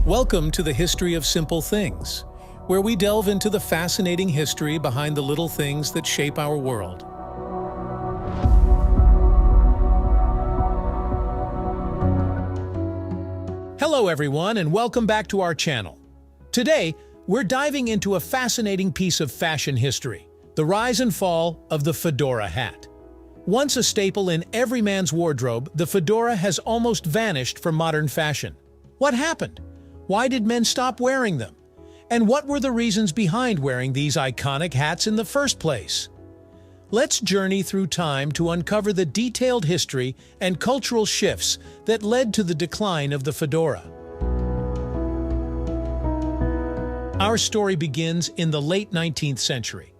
Welcome to the History of Simple Things, where we delve into the fascinating history behind the little things that shape our world. Hello everyone, and welcome back to our channel. Today, we're diving into a fascinating piece of fashion history, the rise and fall of the fedora hat. Once a staple in every man's wardrobe, the fedora has almost vanished from modern fashion. What happened? Why did men stop wearing them? And what were the reasons behind wearing these iconic hats in the first place? Let's journey through time to uncover the detailed history and cultural shifts that led to the decline of the fedora. Our story begins in the late 19th century.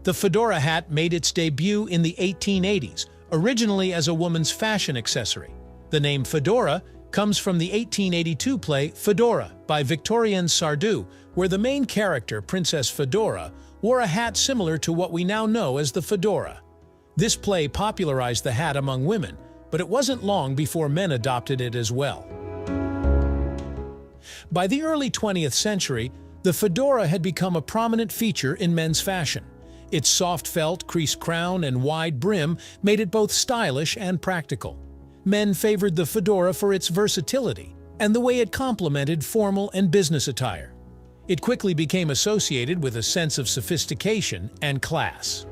The fedora hat made its debut in the 1880s, originally as a woman's fashion accessory. The name fedora comes from the 1882 play Fedora by Victorien Sardou, where the main character, Princess Fedora, wore a hat similar to what we now know as the fedora. This play popularized the hat among women, but it wasn't long before men adopted it as well. By the early 20th century, the fedora had become a prominent feature in men's fashion. Its soft felt, creased crown and wide brim made it both stylish and practical. Men favored the fedora for its versatility and the way it complemented formal and business attire. It quickly became associated with a sense of sophistication and class.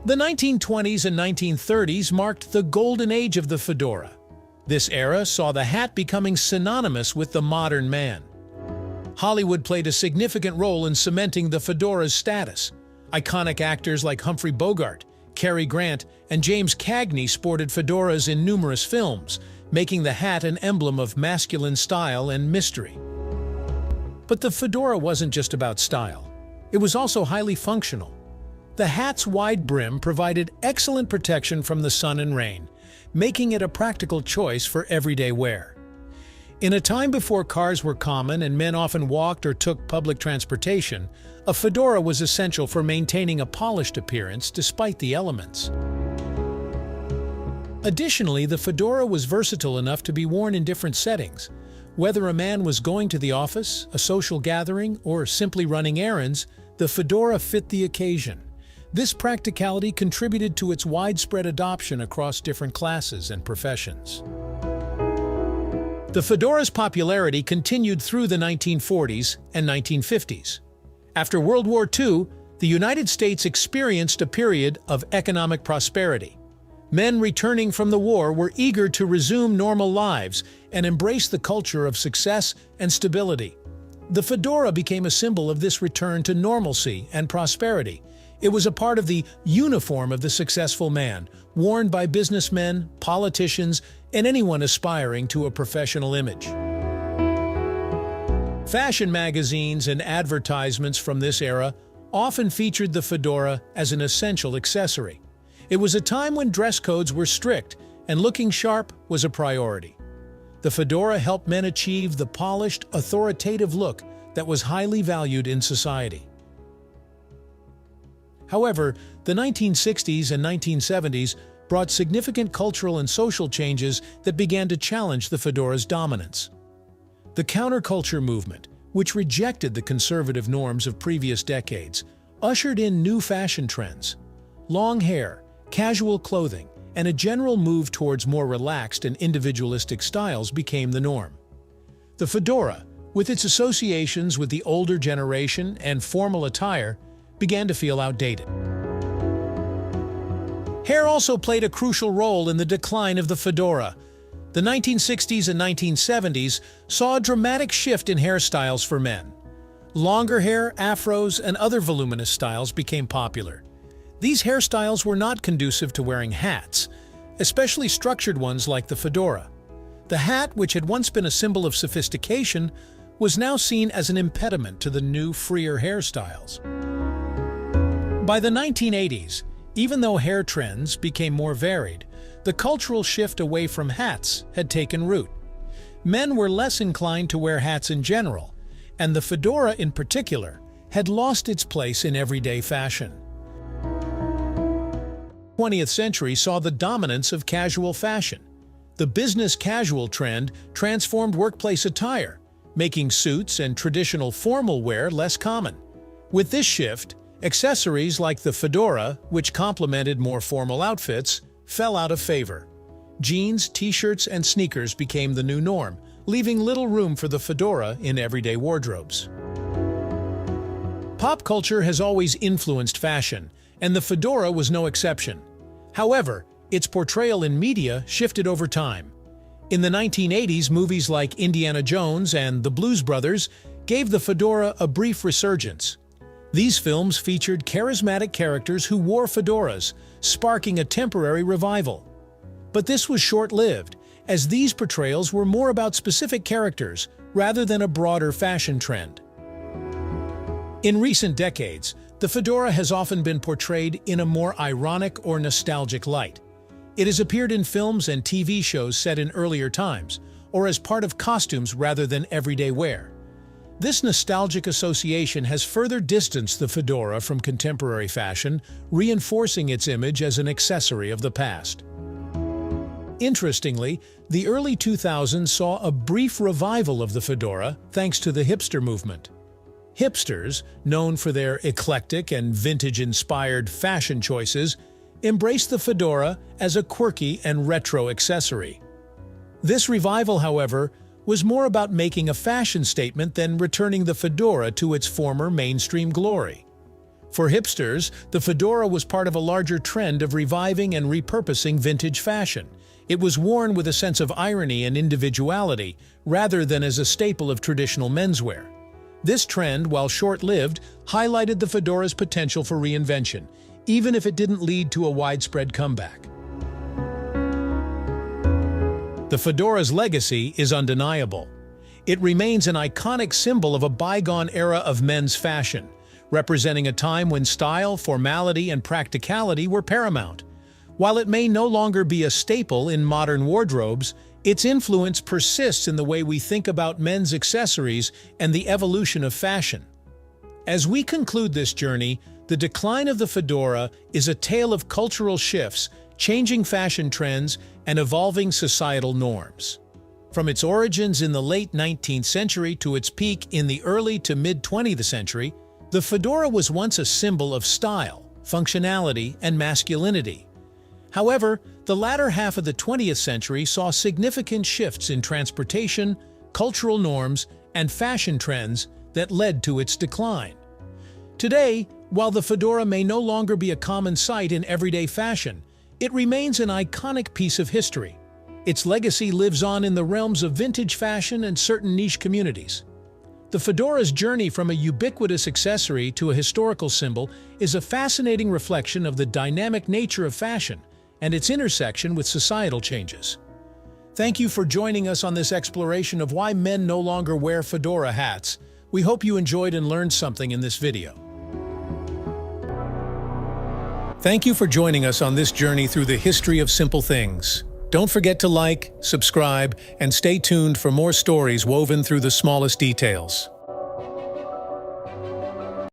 The 1920s and 1930s marked the golden age of the fedora. This era saw the hat becoming synonymous with the modern man. Hollywood played a significant role in cementing the fedora's status. Iconic actors like Humphrey Bogart, Cary Grant, and James Cagney sported fedoras in numerous films, making the hat an emblem of masculine style and mystery. But the fedora wasn't just about style. It was also highly functional. The hat's wide brim provided excellent protection from the sun and rain, making it a practical choice for everyday wear. In a time before cars were common and men often walked or took public transportation, a fedora was essential for maintaining a polished appearance despite the elements. Additionally, the fedora was versatile enough to be worn in different settings. Whether a man was going to the office, a social gathering, or simply running errands, the fedora fit the occasion. This practicality contributed to its widespread adoption across different classes and professions. The fedora's popularity continued through the 1940s and 1950s. After World War II, the United States experienced a period of economic prosperity. Men returning from the war were eager to resume normal lives and embrace the culture of success and stability. The fedora became a symbol of this return to normalcy and prosperity. It was a part of the uniform of the successful man, worn by businessmen, politicians, and anyone aspiring to a professional image. Fashion magazines and advertisements from this era often featured the fedora as an essential accessory. It was a time when dress codes were strict and looking sharp was a priority. The fedora helped men achieve the polished, authoritative look that was highly valued in society. However, the 1960s and 1970s brought significant cultural and social changes that began to challenge the fedora's dominance. The counterculture movement, which rejected the conservative norms of previous decades, ushered in new fashion trends. Long hair, casual clothing, and a general move towards more relaxed and individualistic styles became the norm. The fedora, with its associations with the older generation and formal attire, began to feel outdated. Hair also played a crucial role in the decline of the fedora. The 1960s and 1970s saw a dramatic shift in hairstyles for men. Longer hair, afros, and other voluminous styles became popular. These hairstyles were not conducive to wearing hats, especially structured ones like the fedora. The hat, which had once been a symbol of sophistication, was now seen as an impediment to the new, freer hairstyles. By the 1980s, even though hair trends became more varied, the cultural shift away from hats had taken root. Men were less inclined to wear hats in general, and the fedora in particular had lost its place in everyday fashion. The 20th century saw the dominance of casual fashion. the business casual trend transformed workplace attire, making suits and traditional formal wear less common. With this shift, accessories like the fedora, which complemented more formal outfits, fell out of favor. Jeans, t-shirts, and sneakers became the new norm, leaving little room for the fedora in everyday wardrobes. Pop culture has always influenced fashion, and the fedora was no exception. However, its portrayal in media shifted over time. In the 1980s, movies like Indiana Jones and The Blues Brothers gave the fedora a brief resurgence. These films featured charismatic characters who wore fedoras, sparking a temporary revival. But this was short-lived, as these portrayals were more about specific characters rather than a broader fashion trend. In recent decades, the fedora has often been portrayed in a more ironic or nostalgic light. It has appeared in films and TV shows set in earlier times, or as part of costumes rather than everyday wear. This nostalgic association has further distanced the fedora from contemporary fashion, reinforcing its image as an accessory of the past. Interestingly, the early 2000s saw a brief revival of the fedora thanks to the hipster movement. Hipsters, known for their eclectic and vintage-inspired fashion choices, embraced the fedora as a quirky and retro accessory. This revival, however, was more about making a fashion statement than returning the fedora to its former mainstream glory. For hipsters, the fedora was part of a larger trend of reviving and repurposing vintage fashion. It was worn with a sense of irony and individuality, rather than as a staple of traditional menswear. This trend, while short-lived, highlighted the fedora's potential for reinvention, even if it didn't lead to a widespread comeback. The fedora's legacy is undeniable. It remains an iconic symbol of a bygone era of men's fashion, representing a time when style, formality, and practicality were paramount. While it may no longer be a staple in modern wardrobes, its influence persists in the way we think about men's accessories and the evolution of fashion. As we conclude this journey, the decline of the fedora is a tale of cultural shifts, changing fashion trends, and evolving societal norms. From its origins in the late 19th century to its peak in the early to mid-20th century, the fedora was once a symbol of style, functionality, and masculinity. However, the latter half of the 20th century saw significant shifts in transportation, cultural norms, and fashion trends that led to its decline. Today, while the fedora may no longer be a common sight in everyday fashion, it remains an iconic piece of history. Its legacy lives on in the realms of vintage fashion and certain niche communities. The fedora's journey from a ubiquitous accessory to a historical symbol is a fascinating reflection of the dynamic nature of fashion and its intersection with societal changes. Thank you for joining us on this exploration of why men no longer wear fedora hats. We hope you enjoyed and learned something in this video. Thank you for joining us on this journey through the history of simple things. Don't forget to like, subscribe, and stay tuned for more stories woven through the smallest details.